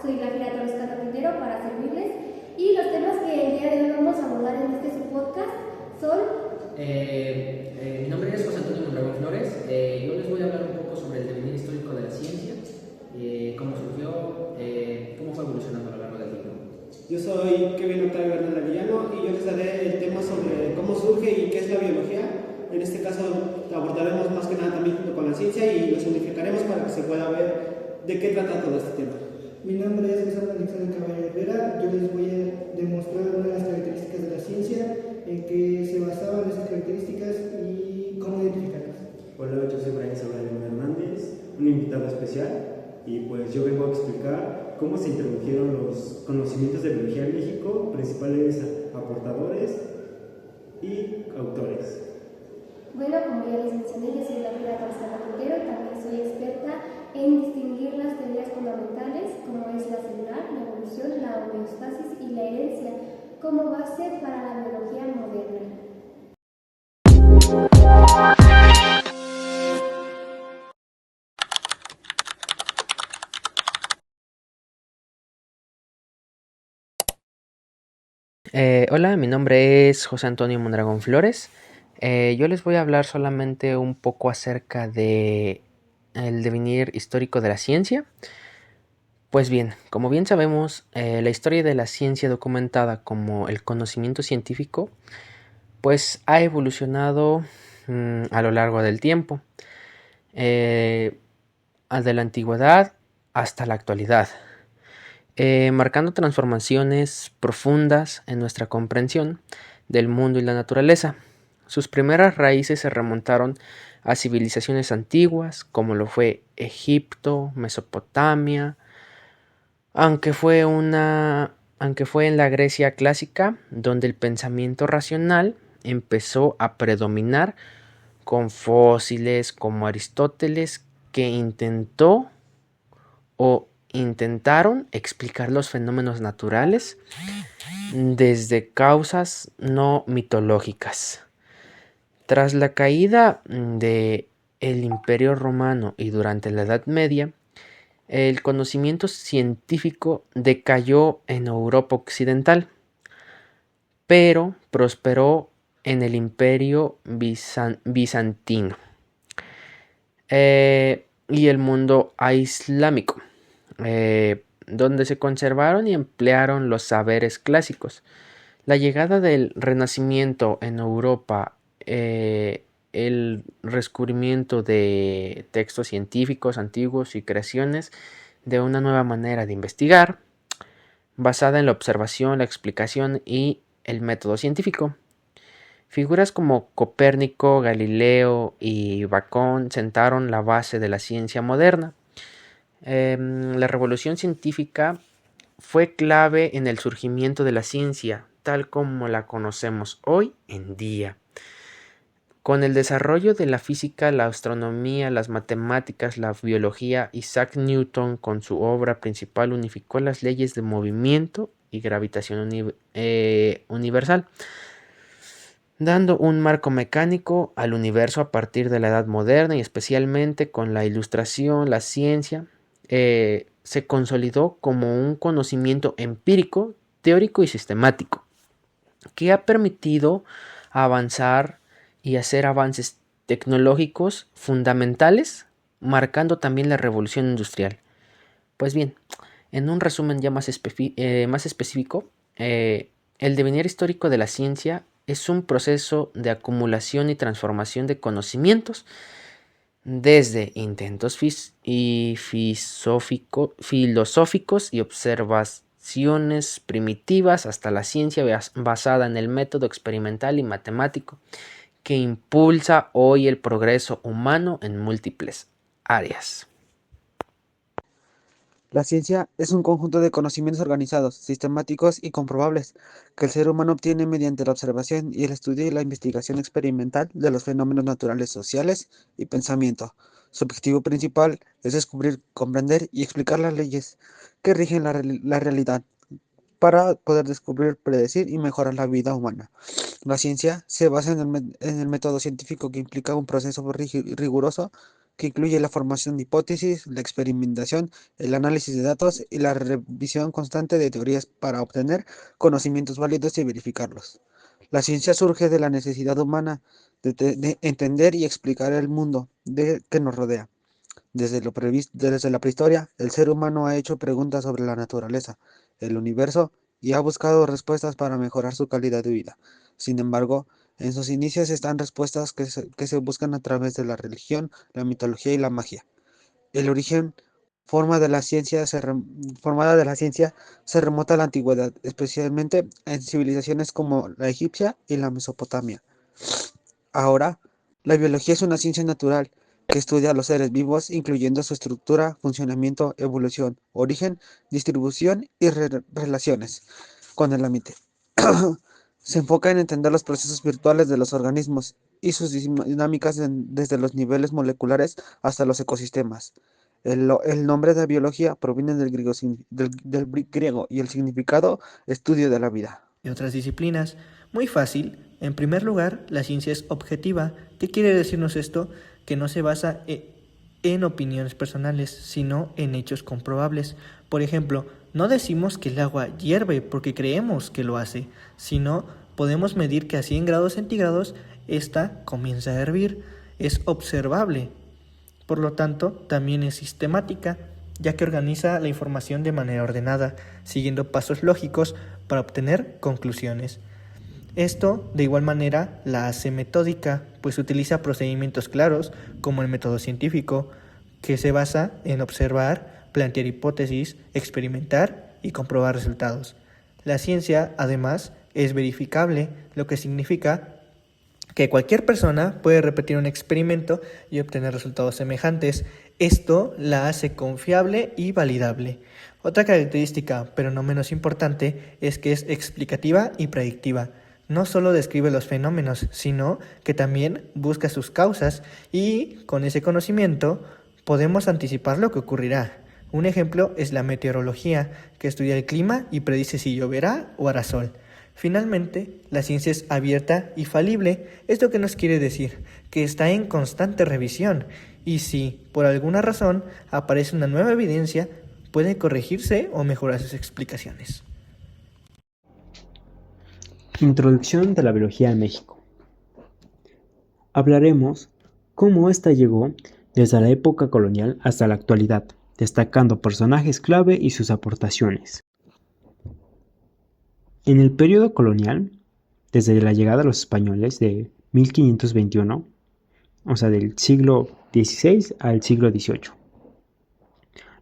Soy la Gira Rescata Quintero para servirles. Y los temas que el día de hoy vamos a abordar en este su podcast son... Mi nombre es José Antonio Mondragón Flores. Yo les voy a hablar un poco sobre el devenir histórico de la ciencia, cómo surgió, cómo fue evolucionando a lo largo del tiempo. Yo soy Kevin Octavio Hernández Villano y yo les daré el tema sobre cómo surge y qué es la biología. En este caso abordaremos más que nada también junto con la ciencia y los unificaremos para que se pueda ver de qué trata todo este tema. Mi nombre es Jesús Alexander Caballero Herrera. Yo les voy a demostrar una de las características de la ciencia, en qué se basaban esas características y cómo identificarlas. Hola, yo soy Brian Sabrina Hernández, un invitado especial, y pues yo vengo a explicar cómo se introdujeron los conocimientos de biología en México, principales aportadores y autores. Bueno, como ya les mencioné, yo soy la Gira Rescata Quintero y también soy experta en distinguir las teorías fundamentales como es la celular, la evolución, la homeostasis y la herencia como base para la biología moderna. Hola, mi nombre es José Antonio Mondragón Flores. Yo les voy a hablar solamente un poco acerca de el devenir histórico de la ciencia. Pues bien, como bien sabemos, la historia de la ciencia documentada como el conocimiento científico, pues ha evolucionado a lo largo del tiempo, desde la antigüedad hasta la actualidad. Marcando transformaciones profundas en nuestra comprensión del mundo y la naturaleza. Sus primeras raíces se remontaron a civilizaciones antiguas, como lo fue Egipto, Mesopotamia, aunque fue en la Grecia clásica donde el pensamiento racional empezó a predominar con fósiles como Aristóteles, que intentaron explicar los fenómenos naturales desde causas no mitológicas. Tras la caída del Imperio Romano y durante la Edad Media, el conocimiento científico decayó en Europa Occidental, pero prosperó en el Imperio Bizantino y el mundo islámico, donde se conservaron y emplearon los saberes clásicos. La llegada del Renacimiento en Europa, el descubrimiento de textos científicos antiguos y creaciones de una nueva manera de investigar, basada en la observación, la explicación y el método científico. Figuras como Copérnico, Galileo y Bacón sentaron la base de la ciencia moderna. La revolución científica fue clave en el surgimiento de la ciencia, tal como la conocemos hoy en día. Con el desarrollo de la física, la astronomía, las matemáticas, la biología, Isaac Newton, con su obra principal, unificó las leyes de movimiento y gravitación universal, dando un marco mecánico al universo a partir de la Edad Moderna, y especialmente con la Ilustración, la ciencia se consolidó como un conocimiento empírico, teórico y sistemático, que ha permitido avanzar y hacer avances tecnológicos fundamentales, marcando también la revolución industrial. Pues bien, en un resumen ya más específico, el devenir histórico de la ciencia es un proceso de acumulación y transformación de conocimientos desde intentos filosóficos y observaciones primitivas hasta la ciencia basada en el método experimental y matemático que impulsa hoy el progreso humano en múltiples áreas. La ciencia es un conjunto de conocimientos organizados, sistemáticos y comprobables que el ser humano obtiene mediante la observación y el estudio y la investigación experimental de los fenómenos naturales, sociales y pensamiento. Su objetivo principal es descubrir, comprender y explicar las leyes que rigen la realidad para poder descubrir, predecir y mejorar la vida humana. La ciencia se basa en el método científico, que implica un proceso riguroso que incluye la formación de hipótesis, la experimentación, el análisis de datos y la revisión constante de teorías para obtener conocimientos válidos y verificarlos. La ciencia surge de la necesidad humana de entender y explicar el mundo que nos rodea. Desde la prehistoria, el ser humano ha hecho preguntas sobre la naturaleza, el universo y ha buscado respuestas para mejorar su calidad de vida. Sin embargo, en sus inicios están respuestas que se buscan a través de la religión, la mitología y la magia. El origen formada de la ciencia se remonta a la antigüedad, especialmente en civilizaciones como la egipcia y la Mesopotamia. Ahora, la biología es una ciencia natural que estudia a los seres vivos, incluyendo su estructura, funcionamiento, evolución, origen, distribución y relaciones con el ambiente. Se enfoca en entender los procesos virtuales de los organismos y sus dinámicas desde los niveles moleculares hasta los ecosistemas. El nombre de biología proviene del griego y el significado estudio de la vida. Y otras disciplinas. Muy fácil. En primer lugar, la ciencia es objetiva. ¿Qué quiere decirnos esto? Que no se basa en opiniones personales, sino en hechos comprobables. Por ejemplo, no decimos que el agua hierve porque creemos que lo hace, sino podemos medir que a 100 grados centígrados ésta comienza a hervir. Es observable. Por lo tanto, también es sistemática, ya que organiza la información de manera ordenada, siguiendo pasos lógicos para obtener conclusiones. Esto, de igual manera, la hace metódica, pues utiliza procedimientos claros, como el método científico, que se basa en observar, plantear hipótesis, experimentar y comprobar resultados. La ciencia, además, es verificable, lo que significa que cualquier persona puede repetir un experimento y obtener resultados semejantes. Esto la hace confiable y validable. Otra característica, pero no menos importante, es que es explicativa y predictiva. No solo describe los fenómenos, sino que también busca sus causas y, con ese conocimiento, podemos anticipar lo que ocurrirá. Un ejemplo es la meteorología, que estudia el clima y predice si lloverá o hará sol. Finalmente, la ciencia es abierta y falible. ¿Esto qué nos quiere decir? Que está en constante revisión y si, por alguna razón, aparece una nueva evidencia, puede corregirse o mejorar sus explicaciones. Introducción de la biología en México. Hablaremos cómo ésta llegó desde la época colonial hasta la actualidad, destacando personajes clave y sus aportaciones. En el periodo colonial, desde la llegada de los españoles de 1521, o sea, del siglo XVI al siglo XVIII.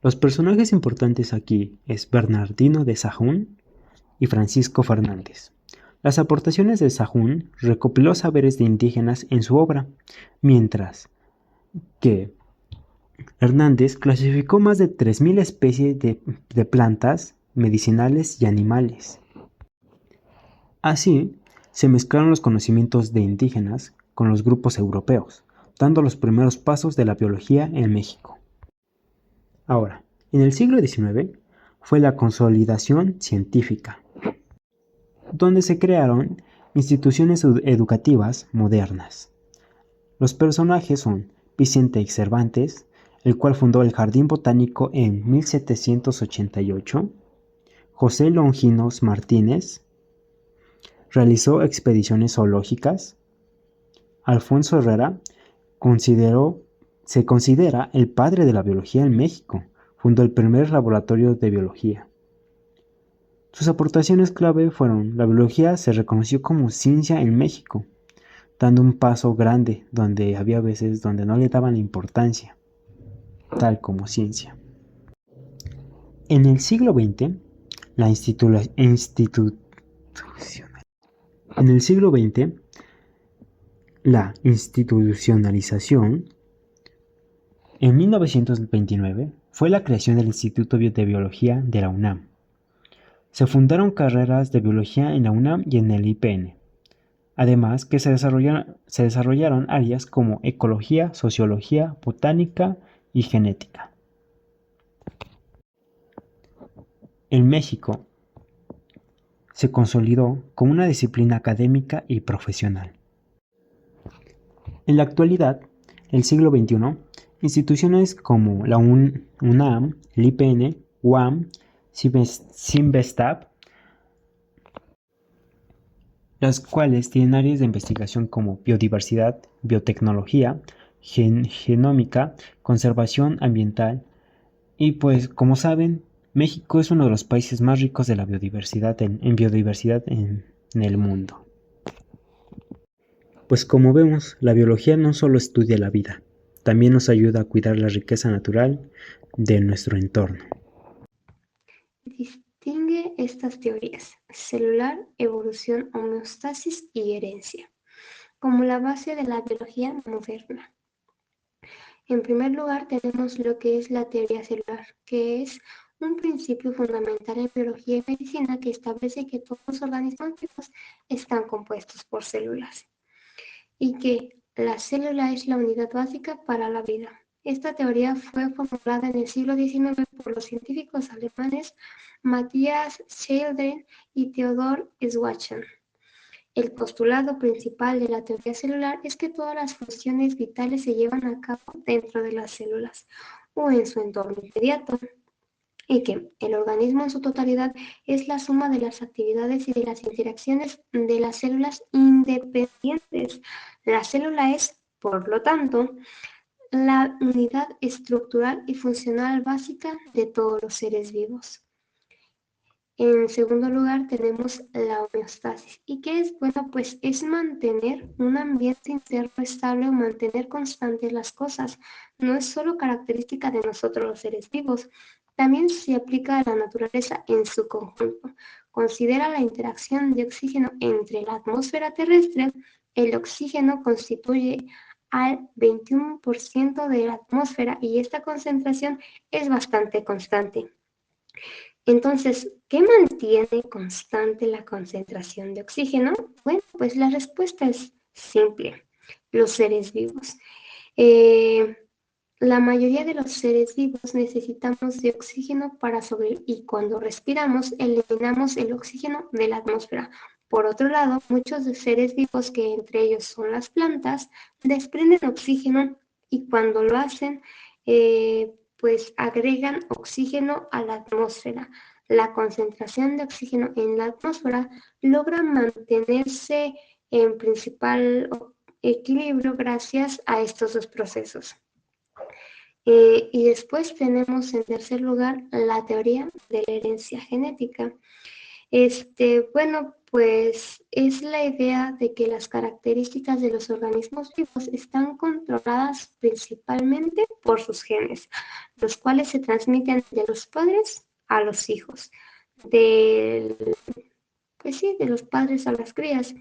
Los personajes importantes aquí es Bernardino de Sahagún y Francisco Fernández. Las aportaciones de Sahagún recopiló saberes de indígenas en su obra, mientras que Hernández clasificó más de 3.000 especies de plantas, medicinales y animales. Así, se mezclaron los conocimientos de indígenas con los grupos europeos, dando los primeros pasos de la biología en México. Ahora, en el siglo XIX fue la consolidación científica, donde se crearon instituciones educativas modernas. Los personajes son Vicente Cervantes, el cual fundó el Jardín Botánico en 1788, José Longinos Martínez, realizó expediciones zoológicas. Alfonso Herrera se considera el padre de la biología en México, fundó el primer laboratorio de biología. Sus aportaciones clave fueron: la biología se reconoció como ciencia en México, dando un paso grande donde había veces donde no le daban importancia, tal como ciencia. En el siglo XX, la institucionalización. En 1929 fue la creación del Instituto de Biología de la UNAM. Se fundaron carreras de biología en la UNAM y en el IPN. Además que se desarrollaron áreas como ecología, sociología, botánica y genética. En México se consolidó como una disciplina académica y profesional. En la actualidad, el siglo XXI, Instituciones como la UNAM, el IPN, UAM, Cinvestav, las cuales tienen áreas de investigación como biodiversidad, biotecnología, genómica, conservación ambiental y pues como saben, México es uno de los países más ricos de la biodiversidad en biodiversidad en el mundo. Pues como vemos, la biología no solo estudia la vida, también nos ayuda a cuidar la riqueza natural de nuestro entorno. Distingue estas teorías: celular, evolución, homeostasis y herencia, como la base de la biología moderna. En primer lugar, tenemos lo que es la teoría celular, que es un principio fundamental en biología y medicina que establece que todos los organismos vivos están compuestos por células y que la célula es la unidad básica para la vida. Esta teoría fue formulada en el siglo XIX por los científicos alemanes Matthias Schleiden y Theodor Schwarz. El postulado principal de la teoría celular es que todas las funciones vitales se llevan a cabo dentro de las células o en su entorno inmediato, y que el organismo en su totalidad es la suma de las actividades y de las interacciones de las células independientes. La célula es, por lo tanto, la unidad estructural y funcional básica de todos los seres vivos. En segundo lugar, tenemos la homeostasis. ¿Y qué es? Bueno, pues es mantener un ambiente interno estable o mantener constantes las cosas. No es solo característica de nosotros los seres vivos, también se aplica a la naturaleza en su conjunto. Considera la interacción de oxígeno entre la atmósfera terrestre. El oxígeno constituye al 21% de la atmósfera y esta concentración es bastante constante. Entonces, ¿qué mantiene constante la concentración de oxígeno? Bueno, pues la respuesta es simple: los seres vivos. La mayoría de los seres vivos necesitamos de oxígeno para sobrevivir y cuando respiramos eliminamos el oxígeno de la atmósfera. Por otro lado, muchos de seres vivos, que entre ellos son las plantas, desprenden oxígeno y cuando lo hacen, pues agregan oxígeno a la atmósfera. La concentración de oxígeno en la atmósfera logra mantenerse en principal equilibrio gracias a estos dos procesos. Y después tenemos en tercer lugar la teoría de la herencia genética. Bueno, pues es la idea de que las características de los organismos vivos están controladas principalmente por sus genes, los cuales se transmiten de los padres a los hijos, pues sí, de los padres a las crías.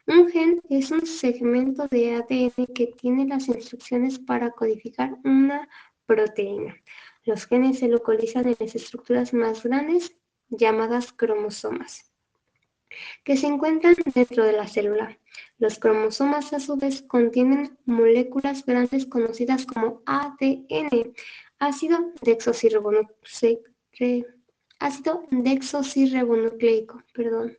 Un gen es un segmento de ADN que tiene las instrucciones para codificar una proteína. Los genes se localizan en las estructuras más grandes, llamadas cromosomas, que se encuentran dentro de la célula. Los cromosomas, a su vez, contienen moléculas grandes conocidas como ADN, ácido desoxirribonucleico, perdón.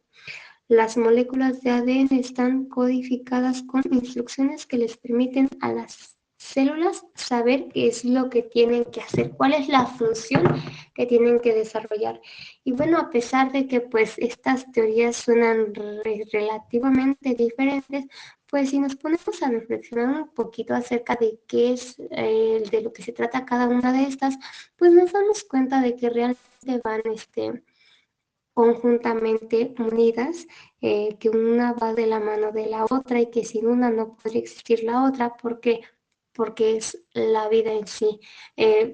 Las moléculas de ADN están codificadas con instrucciones que les permiten a las células saber qué es lo que tienen que hacer, cuál es la función que tienen que desarrollar. Y bueno, a pesar de que pues estas teorías suenan relativamente diferentes, pues si nos ponemos a reflexionar un poquito acerca de qué es de lo que se trata cada una de estas, pues nos damos cuenta de que realmente van conjuntamente unidas, que una va de la mano de la otra y que sin una no podría existir la otra, porque es la vida en sí,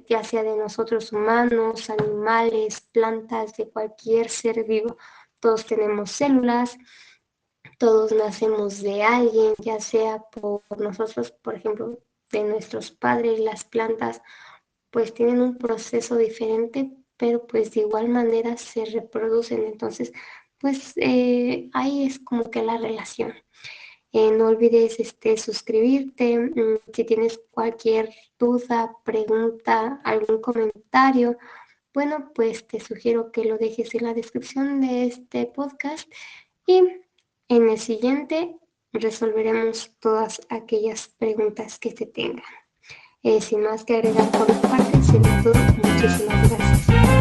ya sea de nosotros humanos, animales, plantas, de cualquier ser vivo. Todos tenemos células, todos nacemos de alguien, ya sea por nosotros, por ejemplo, de nuestros padres. Las plantas pues tienen un proceso diferente, pero pues de igual manera se reproducen. Entonces, pues ahí es como que la relación. No olvides suscribirte. Si tienes cualquier duda, pregunta, algún comentario, bueno, pues te sugiero que lo dejes en la descripción de este podcast y en el siguiente resolveremos todas aquellas preguntas que te tengan. Sin más que agregar por mi parte, sería todo. Muchísimas gracias.